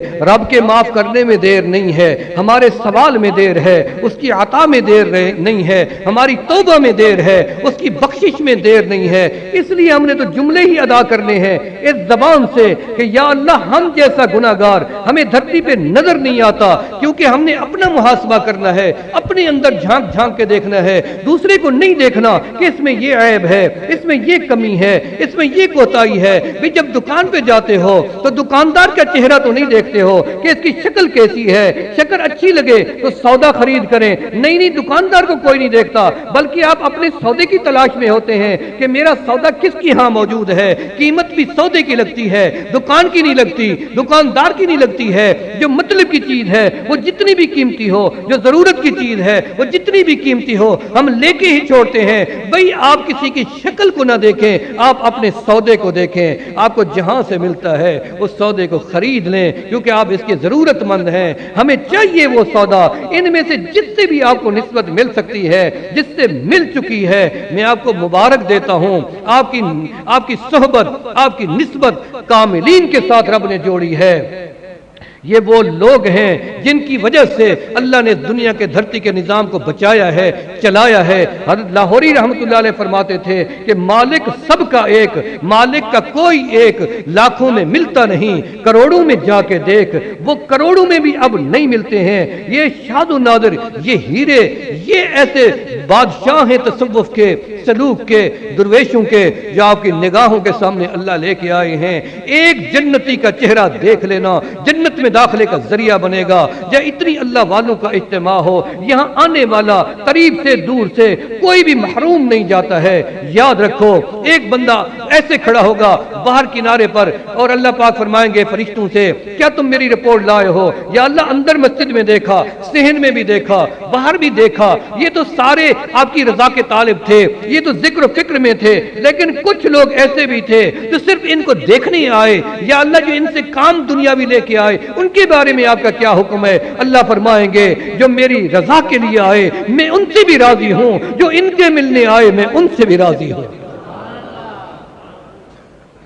رب کے معاف کرنے میں دیر نہیں ہے، ہمارے سوال میں دیر ہے، اس کی عطا میں دیر نہیں ہے، ہماری توبہ میں دیر ہے، اس کی بخشش میں دیر نہیں ہے۔ اس لیے ہم نے تو جملے ہی ادا کرنے ہیں اس زبان سے کہ یا اللہ ہم جیسا گناہگار ہمیں دھرتی پہ نظر نہیں آتا، کیونکہ ہم نے اپنا محاسبہ کرنا ہے، اپنے اندر جھانک جھانک کے دیکھنا ہے، دوسرے کو نہیں دیکھنا کہ اس میں یہ عیب ہے، اس میں یہ کمی ہے، اس میں یہ کوتاہی ہے۔ بھی جب دکان پہ جاتے ہو تو دکاندار کا چہرہ تو نہیں دیکھتے ہو کہ اس کی شکل کیسی ہے، شکل اچھی لگے تو سودا خرید کریں، نہیں دکاندار کو کوئی نہیں دیکھتا، بلکہ آپ اپنے سودے کی تلاش میں ہوتے ہیں کہ میرا سودا کس کی ہاں موجود ہے۔ قیمت بھی سودے کی لگتی ہے، دکان کی نہیں لگتی، دکاندار کی نہیں لگتی ہے۔ جو مطلب کی چیز ہے وہ جتنی بھی قیمتی ہو، جو ضرورت کی چیز ہے وہ جتنی بھی قیمتی ہو، ہم لے کے ہی چھوڑتے ہیں۔ بھئی آپ کسی کی شکل کو نہ دیکھیں، آپ اپنے سودے کو دیکھیں، آپ کو جہاں سے ملتا ہے اس سودے کو خرید لیں، کیونکہ آپ اس کے ضرورت مند ہیں۔ ہمیں چاہیے وہ سودا، ان میں سے جس سے بھی آپ کو نسبت مل سکتی ہے، جس سے مل چکی ہے، میں آپ کو مبارک دیتا ہوں۔ آپ کی صحبت، آپ کی نسبت کاملین کے ساتھ رب نے جوڑی ہے۔ یہ وہ لوگ ہیں جن کی وجہ سے اللہ نے دنیا کے دھرتی کے نظام کو بچایا ہے، چلایا ہے۔ حضرت لاہوری رحمت اللہ علیہ فرماتے تھے کہ مالک سب کا ایک، مالک کا کوئی ایک، لاکھوں میں ملتا نہیں، کروڑوں میں جا کے دیکھ، وہ کروڑوں میں بھی اب نہیں ملتے ہیں۔ یہ شاد و نادر، یہ ہیرے، یہ ایسے بادشاہ ہیں تصوف کے، سلوک کے، درویشوں کے، جو آپ کی نگاہوں کے سامنے اللہ لے کے آئے ہیں۔ ایک جنتی کا چہرہ دیکھ لینا جنت میں داخلے کا ذریعہ بنے گا۔ یا اتنی اللہ والوں کا اجتماع ہو، یہاں آنے والا قریب سے دور سے کوئی بھی محروم نہیں جاتا ہے۔ یاد رکھو ایک بندہ ایسے کھڑا ہوگا باہر کنارے پر، اور اللہ پاک فرمائیں گے فرشتوں سے کیا تم میری رپورٹ لائے ہو؟ یا اللہ اندر مسجد میں دیکھا، صحن میں بھی دیکھا، باہر بھی دیکھا، یہ تو سارے آپ کی رضا کے طالب تھے، یہ تو ذکر و فکر میں تھے، لیکن کچھ لوگ ایسے بھی تھے جو صرف ان کو دیکھنے آئے۔ یا اللہ جو ان سے کام دنیاوی لے کے آئے، ان کے بارے میں آپ کا کیا حکم ہے؟ اللہ فرمائیں گے جو میری رضا کے لیے آئے میں ان سے بھی راضی ہوں، جو ان کے ملنے آئے میں ان سے بھی راضی ہوں۔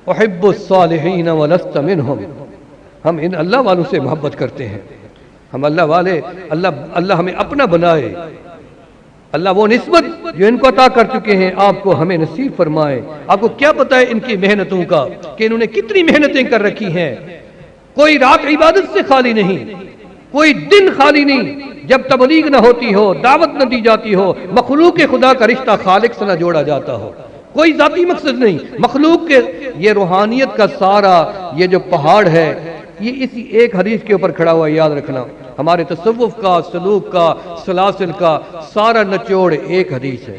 احب الصالحین ولست منہم، ہم ان اللہ والوں سے محبت کرتے ہیں، ہم اللہ والے، اللہ ہمیں اپنا بنائے، اللہ وہ نسبت جو ان کو عطا کر چکے ہیں آپ کو ہمیں نصیب فرمائے۔ آپ کو کیا پتہ ہے ان کی محنتوں کا کہ انہوں نے کتنی محنتیں کر رکھی ہیں۔ کوئی رات عبادت سے خالی نہیں، کوئی دن خالی نہیں جب تبلیغ نہ ہوتی ہو، دعوت نہ دی جاتی ہو، مخلوق خدا کا رشتہ خالق سے نہ جوڑا جاتا ہو۔ کوئی ذاتی مقصد نہیں، مخلوق کے یہ روحانیت کا سارا یہ جو پہاڑ ہے یہ اسی ایک حدیث کے اوپر کھڑا ہوا ہے۔ یاد رکھنا ہمارے تصوف کا، سلوک کا، سلاسل کا سارا نچوڑ ایک حدیث ہے۔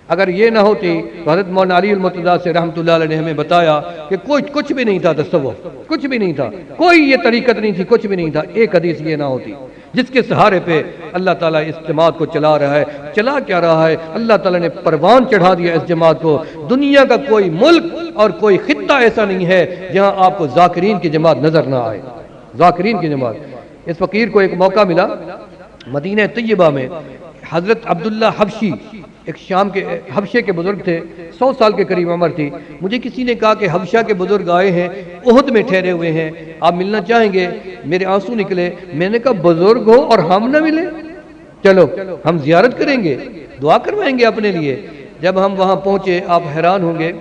اگر یہ نہ ہوتی تو حضرت مولانا علی المرتضیٰ سے رحمت اللہ علیہ نے ہمیں بتایا کہ کچھ بھی نہیں تھا تصوف، کچھ بھی نہیں تھا، کوئی یہ طریقت نہیں تھی، کچھ بھی نہیں تھا۔ ایک حدیث یہ نہ ہوتی جس کے سہارے پہ اللہ تعالیٰ اس جماعت کو چلا رہا ہے۔ چلا کیا رہا ہے؟ اللہ تعالیٰ نے پروان چڑھا دیا اس جماعت کو۔ دنیا کا کوئی ملک اور کوئی خطہ ایسا نہیں ہے جہاں آپ کو ذاکرین کی جماعت نظر نہ آئے، ذاکرین کی جماعت۔ اس فقیر کو ایک موقع ملا مدینہ طیبہ میں، حضرت عبداللہ حبشی ایک شام کے حبشے کے بزرگ تھے، 100 سال کے قریب عمر تھی۔ مجھے کسی نے کہا کہ حبشہ کے بزرگ آئے ہیں، احد میں ٹھہرے ہوئے ہیں، آپ ملنا چاہیں گے؟ میرے آنسو نکلے۔ میں نے کہا بزرگ ہو اور ہم نہ ملے؟ چلو ہم زیارت کریں گے، دعا کروائیں گے اپنے لیے۔ جب ہم وہاں پہنچے آپ حیران ہوں گے،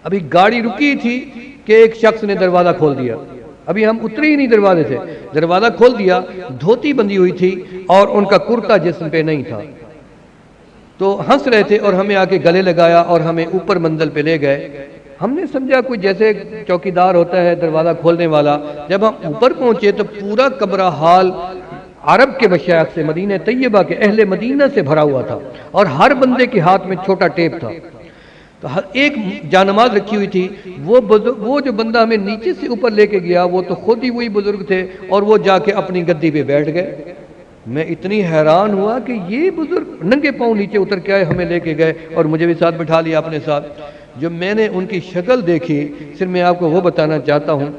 ابھی گاڑی رکی تھی کہ ایک شخص نے دروازہ کھول دیا، ابھی ہم اترے ہی نہیں دروازے سے، دروازہ کھول دیا، دھوتی بندھی ہوئی تھی اور ان کا کرتا جسم پہ نہیں تھا، تو ہنس رہے تھے اور ہمیں آ کے گلے لگایا اور ہمیں اوپر منزل پہ لے گئے۔ ہم نے سمجھا کوئی جیسے چوکیدار ہوتا ہے دروازہ کھولنے والا۔ جب ہم اوپر پہنچے تو پورا کمرہ حال عرب کے مشائخ سے، مدینہ طیبہ کے اہل مدینہ سے بھرا ہوا تھا، اور ہر بندے کے ہاتھ میں چھوٹا ٹیپ تھا۔ تو ایک جانماز رکھی ہوئی تھی، وہ جو بندہ ہمیں نیچے سے اوپر لے کے گیا وہ تو خود ہی وہی بزرگ تھے، اور وہ جا کے اپنی گدی پہ بیٹھ گئے۔ میں اتنی حیران ہوا کہ یہ بزرگ ننگے پاؤں نیچے اتر کے آئے، ہمیں لے کے گئے اور مجھے بھی ساتھ بٹھا لیا اپنے ساتھ۔ جب میں نے ان کی شکل دیکھی، صرف میں آپ کو وہ بتانا چاہتا ہوں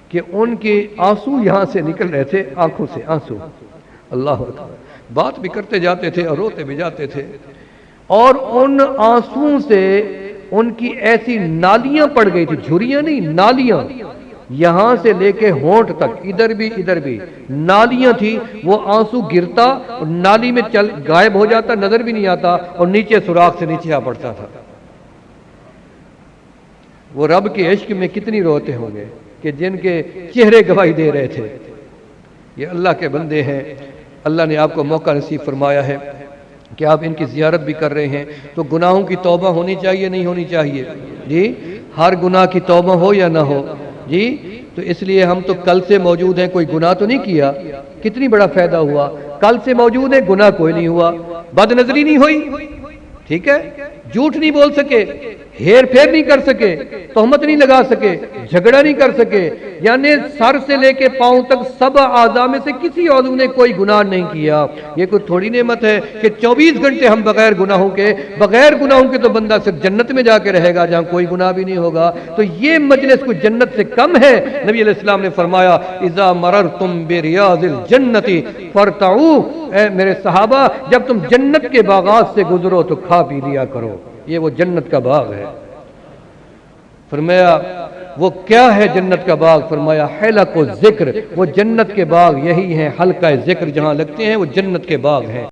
کہ ان کے آنسو یہاں سے نکل رہے تھے، آنکھوں سے آنسو، اللہ اکبر، بات بھی کرتے جاتے تھے اور روتے بھی جاتے تھے، اور ان آنسوؤں سے ان کی ایسی نالیاں پڑ گئی تھی، جھریاں نہیں، نالیاں، یہاں سے لے کے ہونٹ تک ادھر بھی نالیاں تھی، وہ آنسو گرتا اور نالی میں چل غائب ہو جاتا، نظر بھی نہیں آتا، اور نیچے سوراخ سے نیچے آ پڑتا تھا۔ وہ رب کے عشق میں کتنی روتے ہوں گے کہ جن کے چہرے گواہی دے رہے تھے۔ یہ اللہ کے بندے ہیں، اللہ نے آپ کو موقع نصیب فرمایا ہے کہ آپ ان کی زیارت بھی کر رہے ہیں، تو گناہوں کی توبہ ہونی چاہیے نہیں ہونی چاہیے؟ جی، ہر گناہ کی توبہ ہو یا نہ ہو؟ جی، تو اس لیے ہم تو کل سے موجود ہیں، کوئی گناہ تو نہیں کیا، کتنی بڑا فائدہ ہوا۔ کل سے موجود ہے، گناہ کوئی نہیں ہوا، بد نظری نہیں ہوئی، ٹھیک ہے، جھوٹ نہیں بول سکے، ہیر پھیر نہیں کر سکے، تہمت نہیں لگا سکے، جھگڑا نہیں کر سکے، یعنی سر سے لے کے پاؤں تک سب اعضاء میں سے کسی عضو نے کوئی گناہ نہیں کیا۔ یہ کوئی تھوڑی نعمت ہے کہ 24 گھنٹے ہم بغیر گناہوں کے تو بندہ صرف جنت میں جا کے رہے گا جہاں کوئی گناہ بھی نہیں ہوگا۔ تو یہ مجلس کوئی جنت سے کم ہے؟ نبی علیہ السلام نے فرمایا اذا مررتم بریاض الجنت فارتعوا، اے میرے صحابہ جب تم جنت کے باغات سے گزرو تو کھا پی لیا کرو، یہ وہ جنت کا باغ ہے۔ فرمایا وہ کیا ہے جنت کا باغ؟ فرمایا حلق و ذکر، وہ جنت کے باغ یہی ہیں، حلقہ ذکر جہاں لگتے ہیں وہ جنت کے باغ ہیں۔